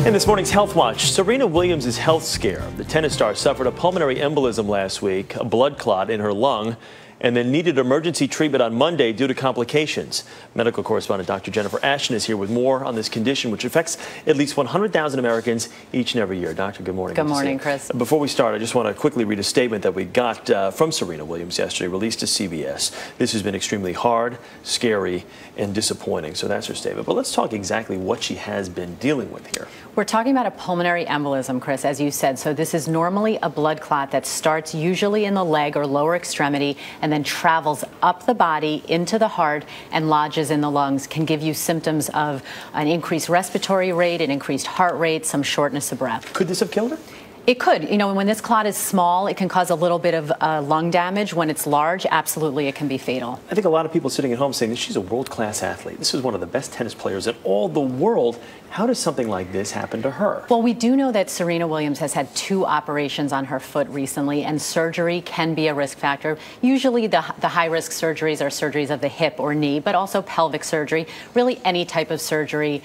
In this morning's Health Watch, Serena Williams' health scare. The tennis star suffered a pulmonary embolism last week, a blood clot in her lung, and then needed emergency treatment on Monday due to complications. Medical correspondent Dr. Jennifer Ashton is here with more on this condition, which affects at least 100,000 Americans each and every year. Doctor, good morning. Good morning, Chris. Before we start, I just want to quickly read a statement that we got from Serena Williams yesterday, released to CBS. This has been extremely hard, scary, and disappointing. So that's her statement. But let's talk exactly what she has been dealing with here. We're talking about a pulmonary embolism, Chris, as you said. So this is normally a blood clot that starts usually in the leg or lower extremity and then travels up the body into the heart and lodges in the lungs. Can give you symptoms of an increased respiratory rate, an increased heart rate, some shortness of breath. Could this have killed her? It could. You know, when this clot is small, it can cause a little bit of lung damage. When it's large, absolutely, it can be fatal. I think a lot of people sitting at home saying that she's a world-class athlete. This is one of the best tennis players in all the world. How does something like this happen to her? Well, we do know that Serena Williams has had 2 operations on her foot recently, and surgery can be a risk factor. Usually the high-risk surgeries are surgeries of the hip or knee, but also pelvic surgery. Really, any type of surgery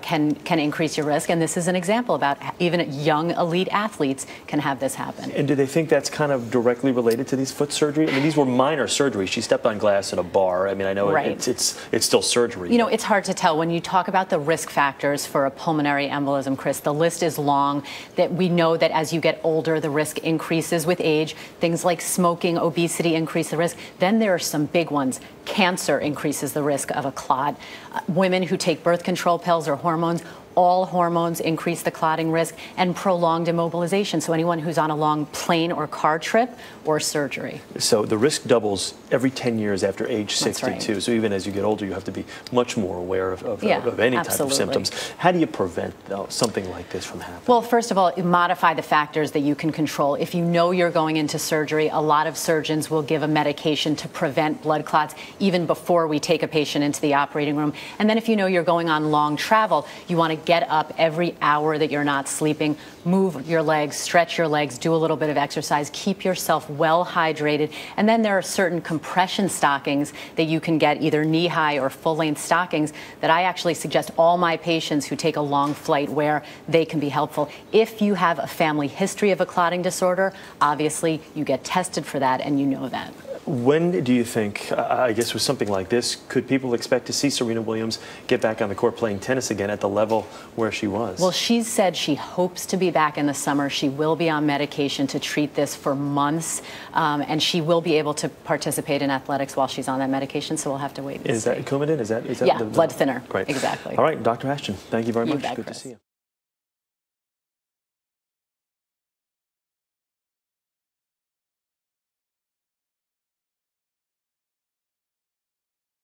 can increase your risk, and this is an example about even young elite athletes can have this happen. And do they think that's kind of directly related to these foot surgery? I mean, these were minor surgeries. She stepped on glass in a bar. I mean, I know right. it's still surgery. You know, it's hard to tell. When you talk about the risk factors for a pulmonary embolism, Chris, the list is long. That we know that as you get older, the risk increases with age. Things like smoking, obesity increase the risk. Then there are some big ones. Cancer increases the risk of a clot. Women who take birth control pills or hormones, all hormones increase the clotting risk, and prolonged immobilization. So anyone who's on a long plane or car trip or surgery. So the risk doubles every 10 years after age 62. Right. So even as you get older, you have to be much more aware of any type of symptoms. How do you prevent something like this from happening? Well, first of all, modify the factors that you can control. If you know you're going into surgery, a lot of surgeons will give a medication to prevent blood clots even before we take a patient into the operating room. And then if you know you're going on long travel, you want to get up every hour that you're not sleeping, move your legs, stretch your legs, do a little bit of exercise, keep yourself well hydrated. And then there are certain compression stockings that you can get, either knee-high or full-length stockings, that I actually suggest all my patients who take a long flight wear. They can be helpful. If you have a family history of a clotting disorder, obviously you get tested for that and you know that. When do you think, I guess with something like this, could people expect to see Serena Williams get back on the court playing tennis again at the level where she was? Well, she's said she hopes to be back in the summer. She will be on medication to treat this for months, and she will be able to participate in athletics while she's on that medication, so we'll have to wait and see. Is that Coumadin? Is that yeah, blood thinner. Great. Exactly. All right, Dr. Ashton, thank you very much. Good to see you.